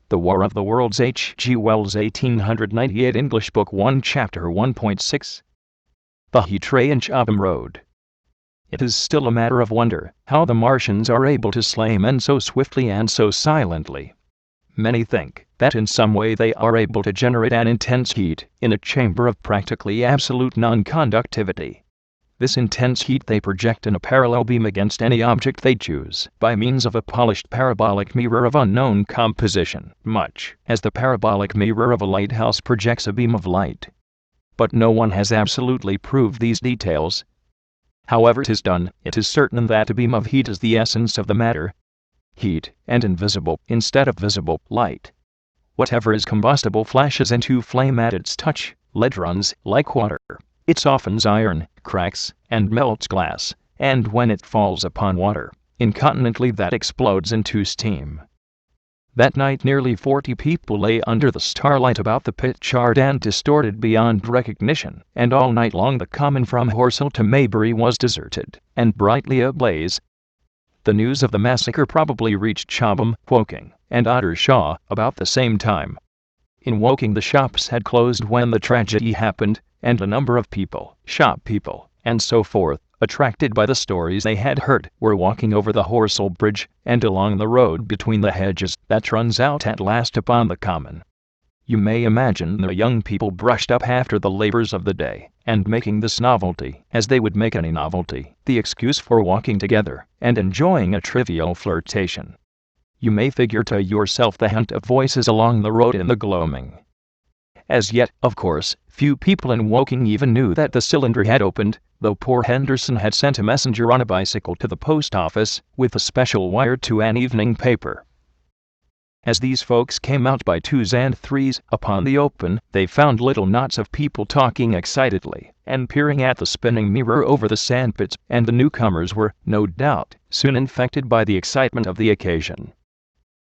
The War of the Worlds, H.G. Wells, 1898, English Book 1, Chapter 1.6. The Hetre and Chobham Road. It is still a matter of wonder how the Martians are able to slay men so swiftly and so silently. Many think that in some way they are able to generate an intense heat in a chamber of practically absolute non-conductivity. This intense heat they project in a parallel beam against any object they choose, by means of a polished parabolic mirror of unknown composition, much as the parabolic mirror of a lighthouse projects a beam of light. But no one has absolutely proved these details. However it is done, it is certain that a beam of heat is the essence of the matter. Heat, and invisible, instead of visible, light. Whatever is combustible flashes into flame at its touch. Lead runs like water. It softens iron, cracks, and melts glass, and when it falls upon water, incontinently that explodes into steam. That night nearly 40 people lay under the starlight about the pit, charred and distorted beyond recognition, and all night long the common from Horsell to Maybury was deserted, and brightly ablaze. The news of the massacre probably reached Chobham, Woking, and Ottershaw about the same time. In Woking the shops had closed when the tragedy happened, and a number of people, shop people, and so forth, attracted by the stories they had heard, were walking over the Horsell Bridge, and along the road between the hedges that runs out at last upon the common. You may imagine the young people brushed up after the labors of the day, and making this novelty, as they would make any novelty, the excuse for walking together, and enjoying a trivial flirtation. You may figure to yourself the haunt of voices along the road in the gloaming. As yet, of course, few people in Woking even knew that the cylinder had opened, though poor Henderson had sent a messenger on a bicycle to the post office, with a special wire to an evening paper. As these folks came out by twos and threes upon the open, they found little knots of people talking excitedly, and peering at the spinning mirror over the sandpits, and the newcomers were, no doubt, soon infected by the excitement of the occasion.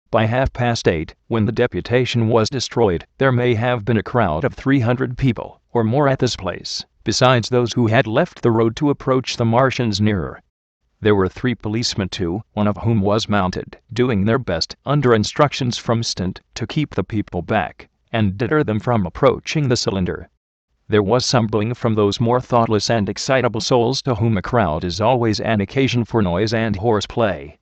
By 8:30, when the deputation was destroyed, there may have been a crowd of 300 people, or more at this place, besides those who had left the road to approach the Martians nearer. There were 3 policemen too, one of whom was mounted, doing their best, under instructions from Stent, to keep the people back, and deter them from approaching the cylinder. There was some booing from those more thoughtless and excitable souls to whom a crowd is always an occasion for noise and horseplay.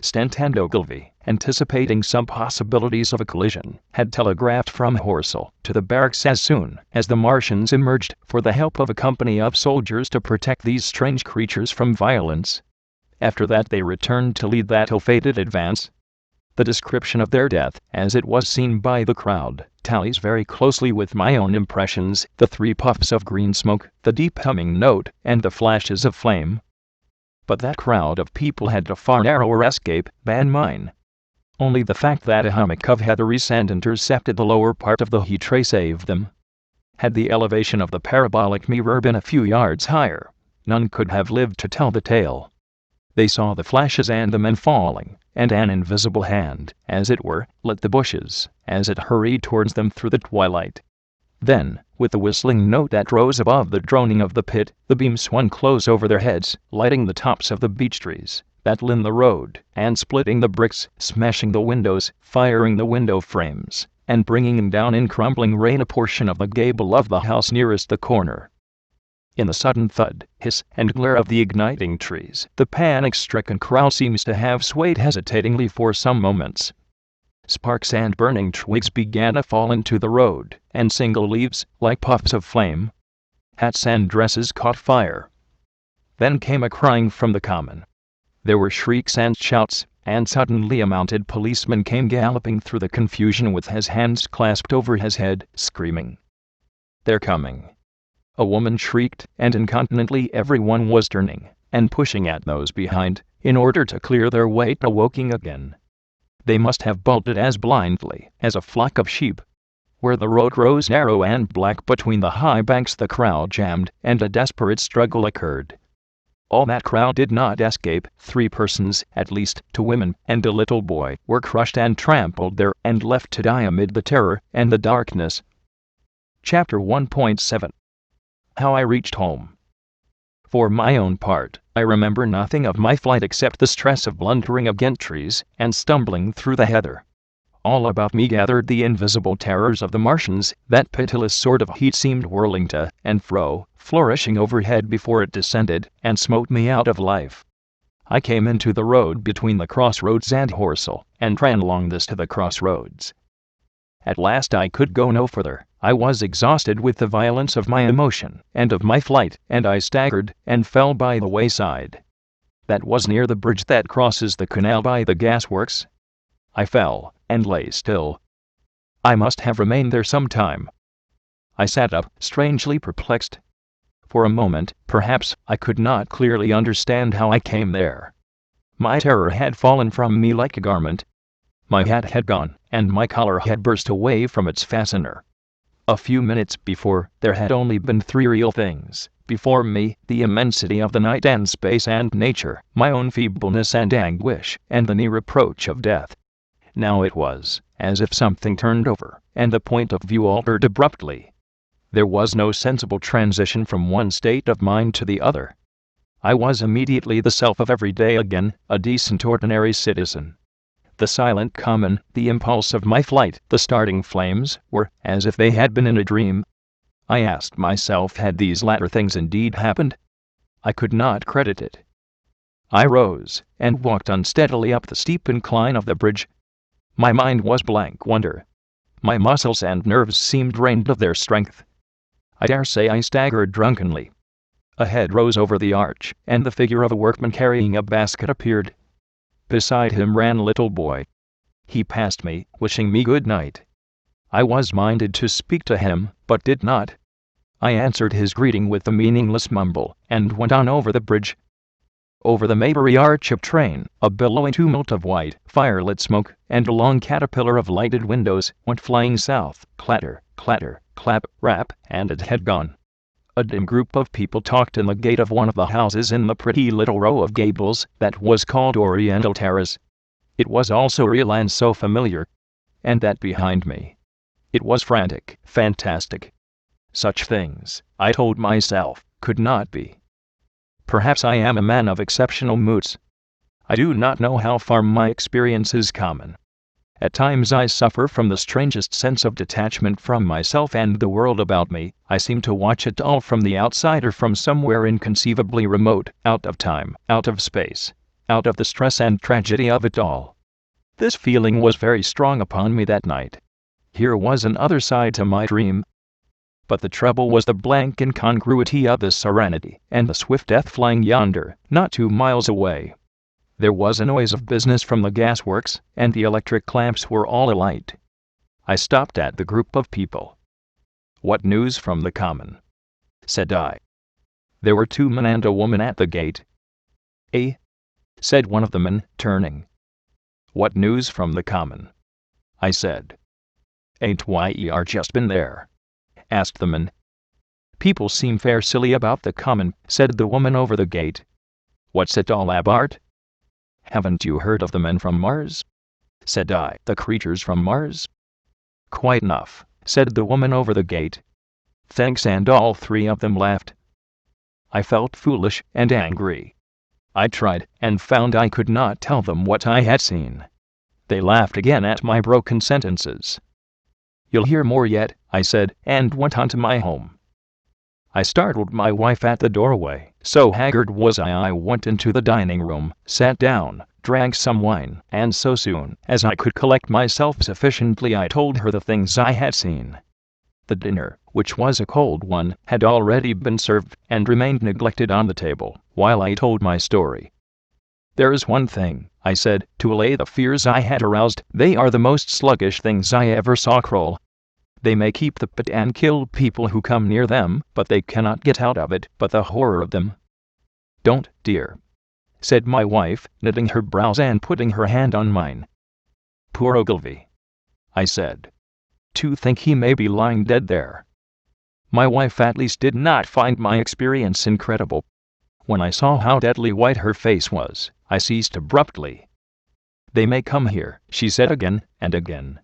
Stent and Ogilvy, anticipating some possibilities of a collision, had telegraphed from Horsell to the barracks as soon as the Martians emerged, for the help of a company of soldiers to protect these strange creatures from violence. After that they returned to lead that ill-fated advance. The description of their death, as it was seen by the crowd, tallies very closely with my own impressions: the 3 puffs of green smoke, the deep humming note, and the flashes of flame. But that crowd of people had a far narrower escape than mine. Only the fact that a hummock of heathery sand intercepted the lower part of the Hetre saved them. Had the elevation of the parabolic mirror been a few yards higher, none could have lived to tell the tale. They saw the flashes and the men falling, and an invisible hand, as it were, lit the bushes, as it hurried towards them through the twilight. Then, with the whistling note that rose above the droning of the pit, the beam swung close over their heads, lighting the tops of the beech trees that line the road, and splitting the bricks, smashing the windows, firing the window frames, and bringing down in crumbling rain a portion of the gable of the house nearest the corner. In the sudden thud, hiss, and glare of the igniting trees, the panic-stricken crowd seems to have swayed hesitatingly for some moments. Sparks and burning twigs began to fall into the road, and single leaves, like puffs of flame. Hats and dresses caught fire. Then came a crying from the common. There were shrieks and shouts, and suddenly a mounted policeman came galloping through the confusion with his hands clasped over his head, screaming, "They're coming!" A woman shrieked, and incontinently everyone was turning, and pushing at those behind, in order to clear their way to Woking again. They must have bolted as blindly as a flock of sheep. Where the road rose narrow and black between the high banks, the crowd jammed, and a desperate struggle occurred. All that crowd did not escape. 3 persons, at least, 2 women and a little boy, were crushed and trampled there, and left to die amid the terror and the darkness. Chapter 1.7. How I reached home. For my own part, I remember nothing of my flight except the stress of blundering against trees and stumbling through the heather. All about me gathered the invisible terrors of the Martians. That pitiless sword of heat seemed whirling to and fro, flourishing overhead before it descended and smote me out of life. I came into the road between the crossroads and Horsell, and ran along this to the crossroads. At last I could go no further. I was exhausted with the violence of my emotion and of my flight, and I staggered and fell by the wayside. That was near the bridge that crosses the canal by the gasworks. I fell and lay still. I must have remained there some time. I sat up, strangely perplexed. For a moment, perhaps, I could not clearly understand how I came there. My terror had fallen from me like a garment. My hat had gone, and my collar had burst away from its fastener. A few minutes before, there had only been three real things before me: the immensity of the night and space and nature, my own feebleness and anguish, and the near approach of death. Now it was as if something turned over, and the point of view altered abruptly. There was no sensible transition from one state of mind to the other. I was immediately the self of every day again, a decent ordinary citizen. The silent common, the impulse of my flight, the starting flames, were as if they had been in a dream. I asked myself, had these latter things indeed happened? I could not credit it. I rose and walked unsteadily up the steep incline of the bridge. My mind was blank wonder. My muscles and nerves seemed drained of their strength. I dare say I staggered drunkenly. A head rose over the arch, and the figure of a workman carrying a basket appeared. Beside him ran a little boy. He passed me, wishing me good night. I was minded to speak to him, but did not. I answered his greeting with a meaningless mumble, and went on over the bridge. Over the Maybury arch of train, a billowing tumult of white, firelit smoke, and a long caterpillar of lighted windows, went flying south, clatter, clatter, clap, rap, and it had gone. A dim group of people talked in the gate of one of the houses in the pretty little row of gables that was called Oriental Terrace. It was all so real and so familiar. And that behind me. It was frantic, fantastic. Such things, I told myself, could not be. Perhaps I am a man of exceptional moods. I do not know how far my experience is common. At times I suffer from the strangest sense of detachment from myself and the world about me. I seem to watch it all from the outside or from somewhere inconceivably remote, out of time, out of space, out of the stress and tragedy of it all. This feeling was very strong upon me that night. Here was another side to my dream. But the trouble was the blank incongruity of the serenity, and the swift death flying yonder, not 2 miles away. There was a noise of business from the gasworks, and the electric lamps were all alight. I stopped at the group of people. "What news from the common?" said I. There were 2 men and a woman at the gate. "Eh?" said one of the men, turning. "What news from the common?" I said. "Ain't yer just been there?" asked the man. "People seem fair silly about the common," said the woman over the gate. "What's it all about?" "Haven't you heard of the men from Mars?" said I. "The creatures from Mars?" "Quite enough," said the woman over the gate. "Thanks," and all 3 of them laughed. I felt foolish and angry. I tried, and found I could not tell them what I had seen. They laughed again at my broken sentences. "You'll hear more yet," I said, and went on to my home. I startled my wife at the doorway. So haggard was I went into the dining room, sat down, drank some wine, and so soon as I could collect myself sufficiently I told her the things I had seen. The dinner, which was a cold one, had already been served, and remained neglected on the table, while I told my story. "There is one thing," I said, to allay the fears I had aroused: "they are the most sluggish things I ever saw crawl. They may keep the pit and kill people who come near them, but they cannot get out of it. But the horror of them—" "Don't, dear," said my wife, knitting her brows and putting her hand on mine. "Poor Ogilvy," I said. "To think he may be lying dead there." My wife at least did not find my experience incredible. When I saw how deadly white her face was, I ceased abruptly. "They may come here," she said again and again.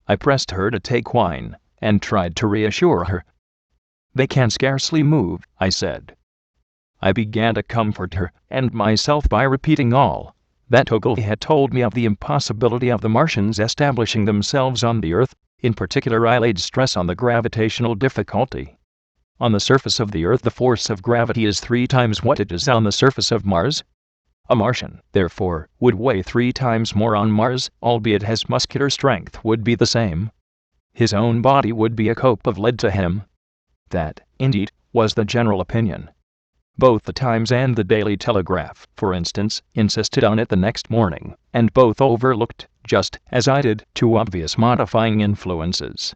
I pressed her to take wine, and tried to reassure her. "They can scarcely move," I said. I began to comfort her and myself by repeating all that Ogle had told me of the impossibility of the Martians establishing themselves on the Earth. In particular, I laid stress on the gravitational difficulty. On the surface of the Earth, the force of gravity is 3 times what it is on the surface of Mars. A Martian, therefore, would weigh 3 times more on Mars, albeit his muscular strength would be the same. His own body would be a cope of lead to him. That, indeed, was the general opinion. Both the Times and the Daily Telegraph, for instance, insisted on it the next morning, and both overlooked, just as I did, 2 obvious modifying influences.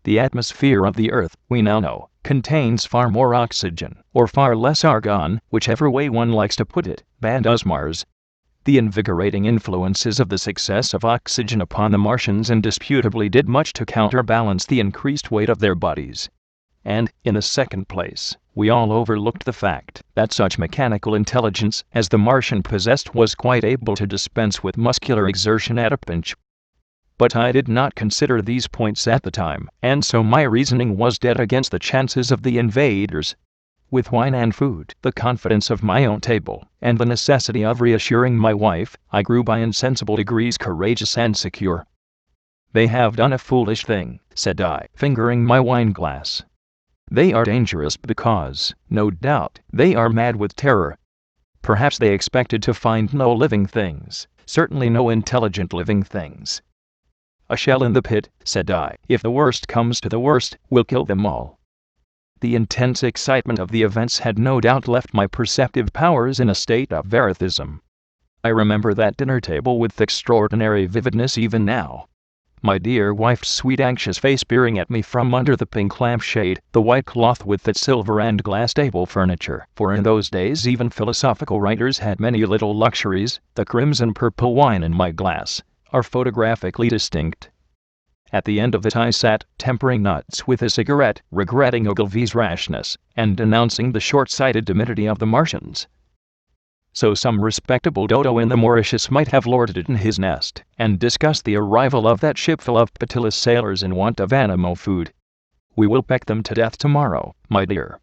The atmosphere of the Earth, we now know, contains far more oxygen, or far less argon, whichever way one likes to put it, than does Mars. The invigorating influences of the success of oxygen upon the Martians indisputably did much to counterbalance the increased weight of their bodies. And, in the second place, we all overlooked the fact that such mechanical intelligence as the Martian possessed was quite able to dispense with muscular exertion at a pinch. But I did not consider these points at the time, and so my reasoning was dead against the chances of the invaders. With wine and food, the confidence of my own table, and the necessity of reassuring my wife, I grew by insensible degrees courageous and secure. "They have done a foolish thing," said I, fingering my wine-glass. "They are dangerous because, no doubt, they are mad with terror. Perhaps they expected to find no living things, certainly no intelligent living things. A shell in the pit," said I, "if the worst comes to the worst, will kill them all." The intense excitement of the events had no doubt left my perceptive powers in a state of verithism. I remember that dinner table with extraordinary vividness even now. My dear wife's sweet anxious face peering at me from under the pink lampshade, the white cloth with its silver and glass table furniture, for in those days even philosophical writers had many little luxuries, the crimson purple wine in my glass, are photographically distinct. At the end of it I sat, tempering nuts with a cigarette, regretting Ogilvy's rashness, and denouncing the short-sighted timidity of the Martians. So some respectable dodo in the Mauritius might have lorded it in his nest, and discussed the arrival of that ship full of pitiless sailors in want of animal food. "We will peck them to death tomorrow, my dear."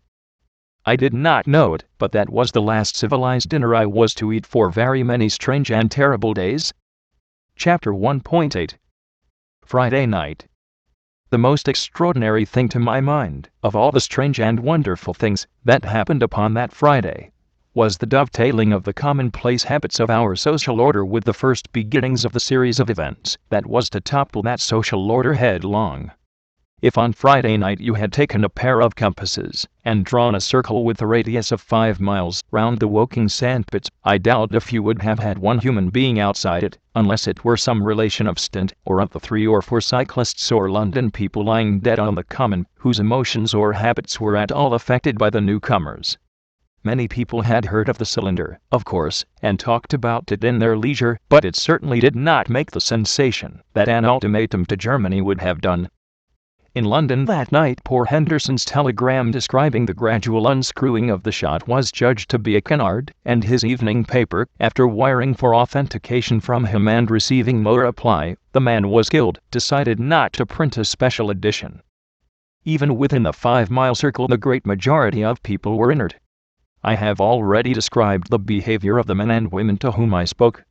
I did not know it, but that was the last civilized dinner I was to eat for very many strange and terrible days. Chapter 1.8 Friday night. The most extraordinary thing to my mind, of all the strange and wonderful things that happened upon that Friday, was the dovetailing of the commonplace habits of our social order with the first beginnings of the series of events that was to topple that social order headlong. If on Friday night you had taken a pair of compasses and drawn a circle with a radius of 5 miles round the Woking sandpits, I doubt if you would have had one human being outside it, unless it were some relation of Stent, or of the 3 or 4 cyclists or London people lying dead on the common, whose emotions or habits were at all affected by the newcomers. Many people had heard of the cylinder, of course, and talked about it in their leisure, but it certainly did not make the sensation that an ultimatum to Germany would have done. In London that night, poor Henderson's telegram describing the gradual unscrewing of the shot was judged to be a canard, and his evening paper, after wiring for authentication from him and receiving no reply, "The man was killed," decided not to print a special edition. Even within the 5-mile circle the great majority of people were inert. I have already described the behavior of the men and women to whom I spoke.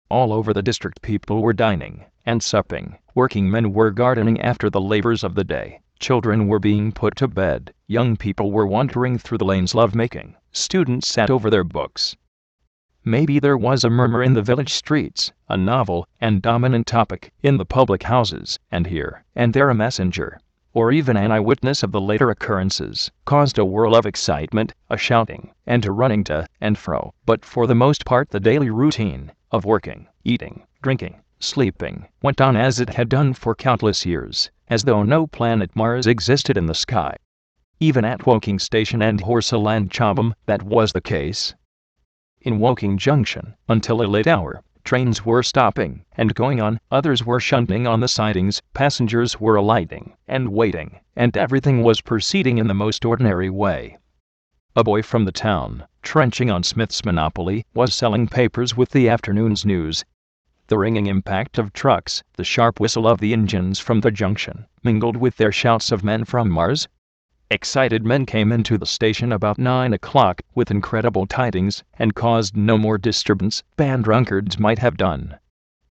All over the district people were dining and supping, working men were gardening after the labors of the day, children were being put to bed, young people were wandering through the lanes love-making, students sat over their books. Maybe there was a murmur in the village streets, a novel and dominant topic in the public houses, and here and there a messenger, or even an eyewitness of the later occurrences, caused a whirl of excitement, a shouting, and a running to and fro, but for the most part the daily routine of working, eating, drinking, sleeping, went on as it had done for countless years, as though no planet Mars existed in the sky. Even at Woking Station and Horsell and Chobham, that was the case. In Woking Junction, until a late hour, trains were stopping and going on, others were shunting on the sidings, passengers were alighting and waiting, and everything was proceeding in the most ordinary way. A boy from the town, trenching on Smith's Monopoly, was selling papers with the afternoon's news. The ringing impact of trucks, the sharp whistle of the engines from the junction, mingled with their shouts of men from Mars. Excited men came into the station about 9 o'clock with incredible tidings and caused no more disturbance than drunkards might have done.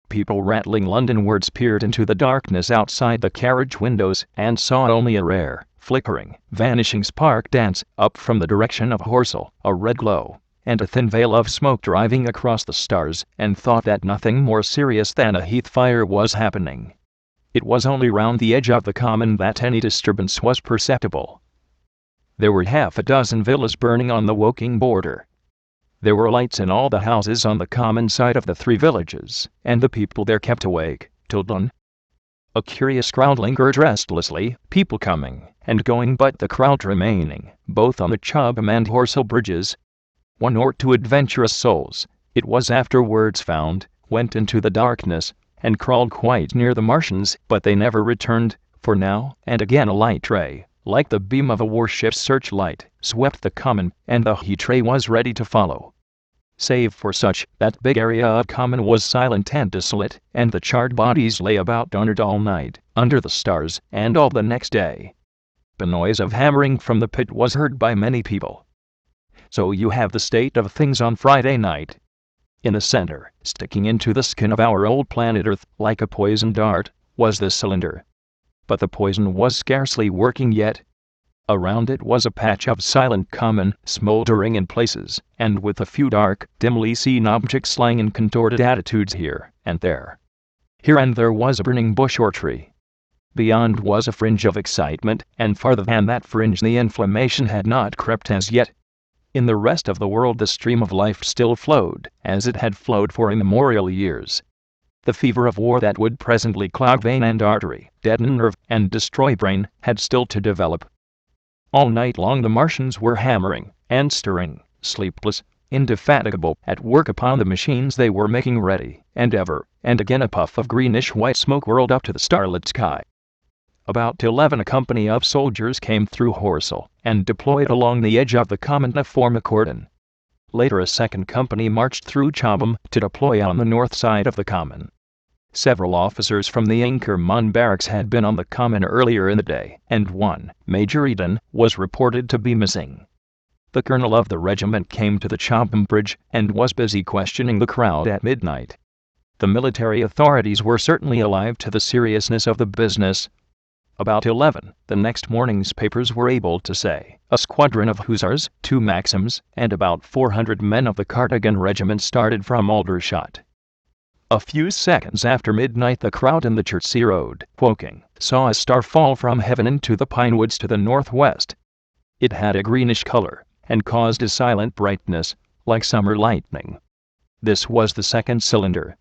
People rattling London words peered into the darkness outside the carriage windows and saw only a rare, flickering, vanishing spark dance up from the direction of Horsell, a red glow, and a thin veil of smoke driving across the stars, and thought that nothing more serious than a heath fire was happening. It was only round the edge of the common that any disturbance was perceptible. There were half a dozen villas burning on the Woking border. There were lights in all the houses on the common side of the 3 villages, and the people there kept awake till dawn. A curious crowd lingered restlessly, people coming and going, but the crowd remaining, both on the Chobham and Horsell bridges. 1 or 2 adventurous souls, it was afterwards found, went into the darkness and crawled quite near the Martians, but they never returned, for now and again a light ray, like the beam of a warship's searchlight, swept the common, and the Hetre was ready to follow. Save for such, that big area of common was silent and desolate, and the charred bodies lay about donnered all night, under the stars, and all the next day. The noise of hammering from the pit was heard by many people. So you have the state of things on Friday night. In the center, sticking into the skin of our old planet Earth, like a poisoned dart, was the cylinder. But the poison was scarcely working yet. Around it was a patch of silent common, smoldering in places, and with a few dark, dimly seen objects lying in contorted attitudes here and there. Here and there was a burning bush or tree. Beyond was a fringe of excitement, and farther than that fringe the inflammation had not crept as yet. In the rest of the world the stream of life still flowed, as it had flowed for immemorial years. The fever of war that would presently clog vein and artery, deaden nerve, and destroy brain, had still to develop. All night long the Martians were hammering and stirring, sleepless, indefatigable, at work upon the machines they were making ready, and ever and again a puff of greenish-white smoke whirled up to the starlit sky. About 11 a company of soldiers came through Horsell and deployed along the edge of the common to form a cordon. Later a second company marched through Chobham to deploy on the north side of the common. Several officers from the Inkerman barracks had been on the common earlier in the day, and one, Major Eden, was reported to be missing. The colonel of the regiment came to the Chobham bridge and was busy questioning the crowd at midnight. The military authorities were certainly alive to the seriousness of the business. About 11, the next morning's papers were able to say, a squadron of hussars, 2 Maxims, and about 400 men of the Cardigan regiment started from Aldershot. A few seconds after midnight the crowd in the Chertsey Road, Woking, saw a star fall from heaven into the pine woods to the northwest. It had a greenish color, and caused a silent brightness, like summer lightning. This was the second cylinder,